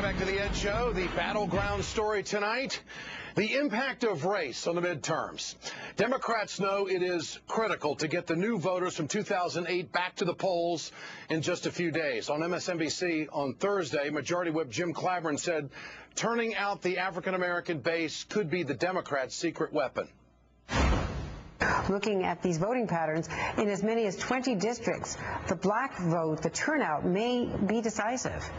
back to the Ed Show. The battleground story tonight, the impact of race on the midterms. Democrats know it is critical to get the new voters from 2008 back to the polls in just a few days. On MSNBC on Thursday, Majority Whip Jim Clyburn said turning out the African-American base could be the Democrats' secret weapon. Looking at these voting patterns, in as many as 20 districts, the black vote, the turnout may be decisive.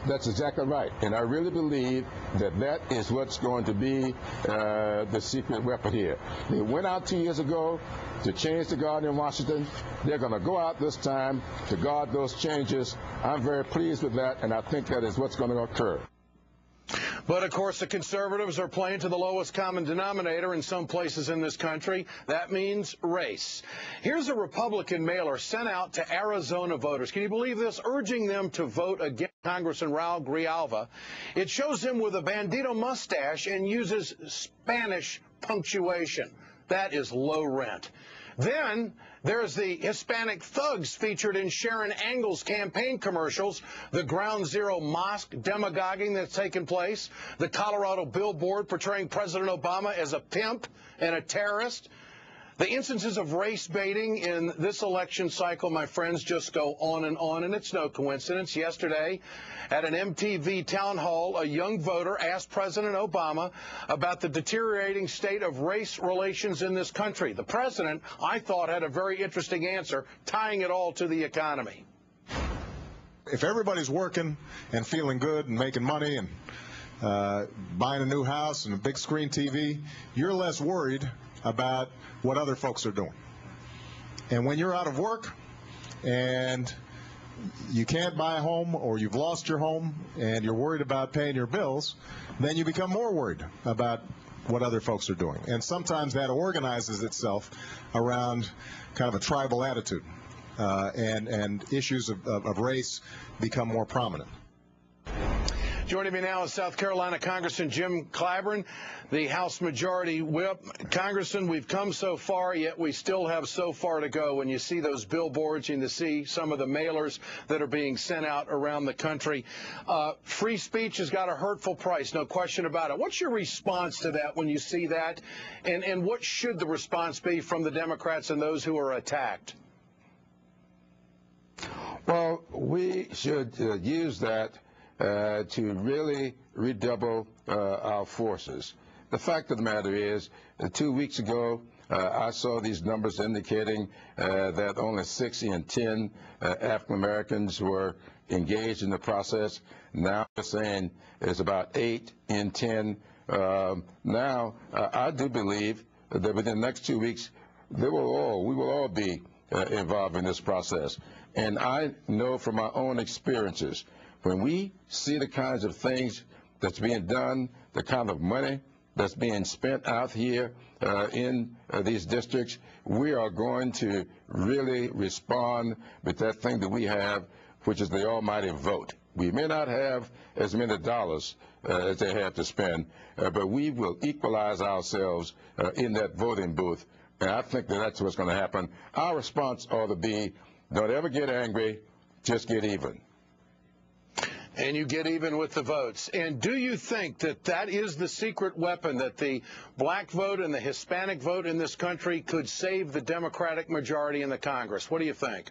That's exactly right. And I really believe that that is what's going to be the secret weapon here. They went out 2 years ago to change the guard in Washington. They're going to go out this time to guard those changes. I'm very pleased with that, and I think that is what's going to occur. But, of course, the conservatives are playing to the lowest common denominator in some places in this country. That means race. Here's a Republican mailer sent out to Arizona voters. Can you believe this? Urging them to vote against Congressman Raul Grijalva. It shows him with a bandito mustache and uses Spanish punctuation. That is low rent. Then there's the Hispanic thugs featured in Sharon Angle's campaign commercials, the Ground Zero mosque demagoguing that's taken place, the Colorado billboard portraying President Obama as a pimp and a terrorist. The instances of race baiting in this election cycle, my friends, just go on, and it's no coincidence. Yesterday, at an MTV town hall, a young voter asked President Obama about the deteriorating state of race relations in this country. The president, I thought, had a very interesting answer, tying it all to the economy. If everybody's working and feeling good and making money and buying a new house and a big screen TV, you're less worried about what other folks are doing. And when you're out of work and you can't buy a home, or you've lost your home and you're worried about paying your bills, then you become more worried about what other folks are doing. And sometimes that organizes itself around kind of a tribal attitude, and issues of race become more prominent. Joining me now is South Carolina Congressman Jim Clyburn, the House Majority Whip. Congressman, we've come so far, yet we still have so far to go. When you see those billboards and you see some of the mailers that are being sent out around the country, free speech has got a hurtful price, no question about it. What's your response to that when you see that? And what should the response be from the Democrats and those who are attacked? Well, we should use that to really redouble our forces. The fact of the matter is, 2 weeks ago, I saw these numbers indicating that only 6 in 10 African Americans were engaged in the process. Now they're saying it's about 8 in 10. Now, I do believe that within the next 2 weeks, we will all be involved in this process. And I know from my own experiences, when we see the kinds of things that's being done, the kind of money that's being spent out here in these districts, we are going to really respond with that thing that we have, which is the almighty vote. We may not have as many dollars as they have to spend, but we will equalize ourselves in that voting booth, and I think that that's what's going to happen. Our response ought to be, don't ever get angry, just get even. And you get even with the votes. And do you think that that is the secret weapon, that the black vote and the Hispanic vote in this country could save the Democratic majority in the Congress? What do you think?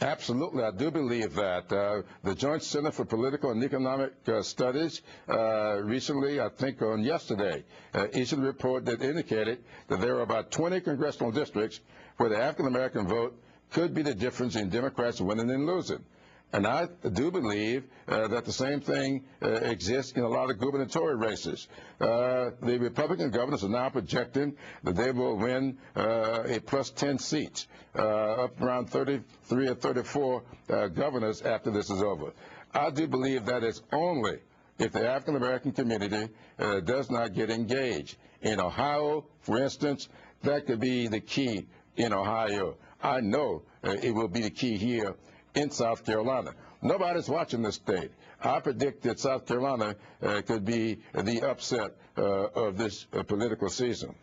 Absolutely, I do believe that. The Joint Center for Political and Economic Studies recently, I think on yesterday, issued a report that indicated that there are about 20 congressional districts where the African-American vote could be the difference in Democrats winning and losing. And I do believe that the same thing exists in a lot of gubernatorial races. The Republican governors are now projecting that they will win a plus 10 seats, up around 33 or 34 governors after this is over. I do believe that is only if the African-American community does not get engaged. In Ohio, for instance, that could be the key in Ohio. I know it will be the key here in South Carolina. Nobody's watching this state. I predict that South Carolina could be the upset of this political season.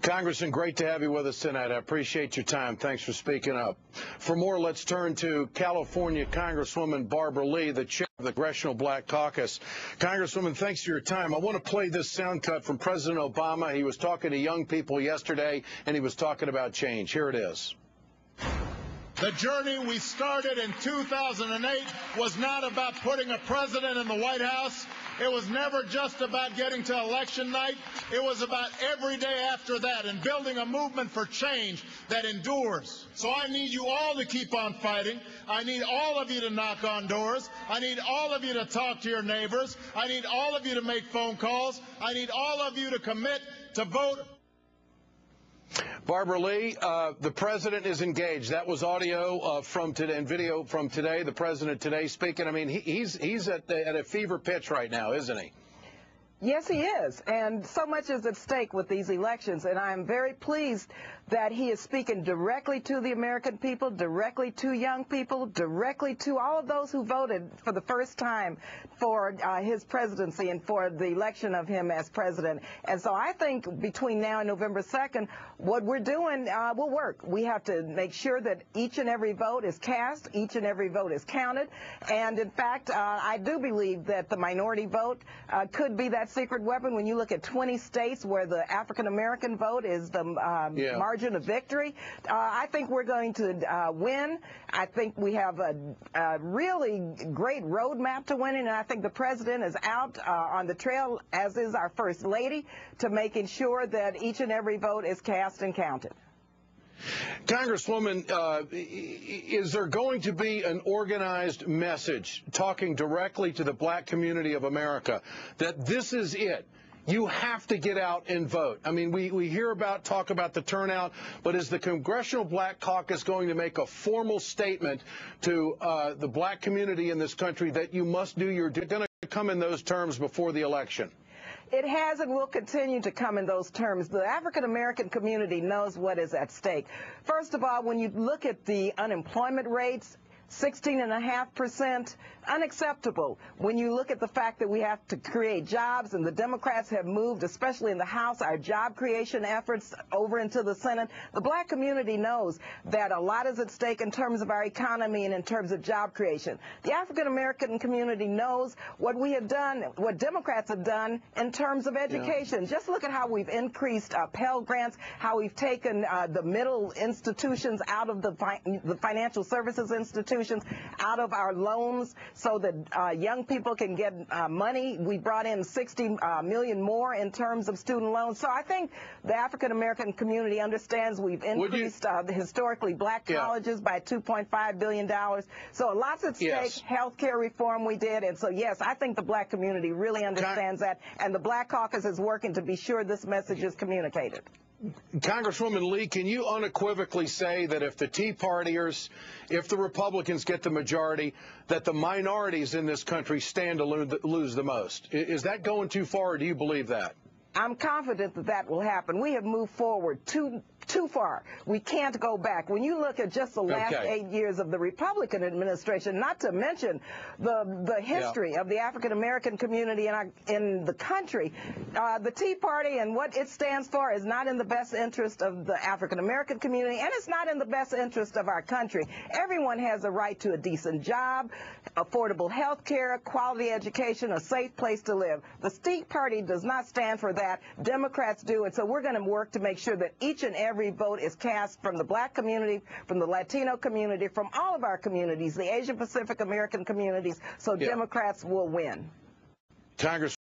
Congressman, great to have you with us tonight. I appreciate your time. Thanks for speaking up. For more, let's turn to California Congresswoman Barbara Lee, the chair of the Congressional Black Caucus. Congresswoman, thanks for your time. I want to play this sound cut from President Obama. He was talking to young people yesterday, and he was talking about change. Here it is. The journey we started in 2008 was not about putting a president in the White House. It was never just about getting to election night. It was about every day after that and building a movement for change that endures. So I need you all to keep on fighting. I need all of you to knock on doors. I need all of you to talk to your neighbors. I need all of you to make phone calls. I need all of you to commit to vote. Barbara Lee, the president is engaged. That was audio from today and video from today. The president today speaking. I mean, he's at a fever pitch right now, isn't he? Yes, he is, and so much is at stake with these elections, and I'm very pleased that he is speaking directly to the American people, directly to young people, directly to all of those who voted for the first time for his presidency and for the election of him as president. And so I think between now and November 2nd, what we're doing will work. We have to make sure that each and every vote is cast, each and every vote is counted, and in fact, I do believe that the minority vote could be that secret weapon. When you look at 20 states where the African-American vote is the margin of victory, I think we're going to win. I think we have a really great roadmap to winning, and I think the president is out on the trail, as is our First Lady, to making sure that each and every vote is cast and counted. Congresswoman, is there going to be an organized message talking directly to the black community of America that this is it? You have to get out and vote. I mean, we hear talk about the turnout, but is the Congressional Black Caucus going to make a formal statement to the black community in this country that you must do your, going to come in those terms before the election? It has and will continue to come in those terms. The African-American community knows what is at stake. First of all, when you look at the unemployment rates, 16.5%, unacceptable. When you look at the fact that we have to create jobs, and the Democrats have moved, especially in the House, our job creation efforts over into the Senate, the black community knows that a lot is at stake in terms of our economy and in terms of job creation. The African-American community knows what we have done, what Democrats have done in terms of education. Yeah. Just look at how we've increased Pell Grants, how we've taken the middle institutions out of the financial services institutions, out of our loans so that young people can get money. We brought in 60 million more in terms of student loans. So I think the African-American community understands we've increased the historically black colleges by $2.5 billion. So lots at stake. Yes. Health care reform we did. And so, yes, I think the black community really understands that. And the Black Caucus is working to be sure this message is communicated. Congresswoman Lee, can you unequivocally say that if the Tea Partiers, if the Republicans get the majority, that the minorities in this country stand to lose the most? Is that going too far, or do you believe that? I'm confident that that will happen. We have moved forward too far. We can't go back. When you look at just the last 8 years of the Republican administration, not to mention the history of the African-American community in the country, the Tea Party and what it stands for is not in the best interest of the African-American community, and it's not in the best interest of our country. Everyone has a right to a decent job, affordable health care, quality education, a safe place to live. The Tea Party does not stand for that. Democrats do, and so we're going to work to make sure that each and every vote is cast from the black community, from the Latino community, from all of our communities, the Asian Pacific American communities, so Democrats will win. Congress.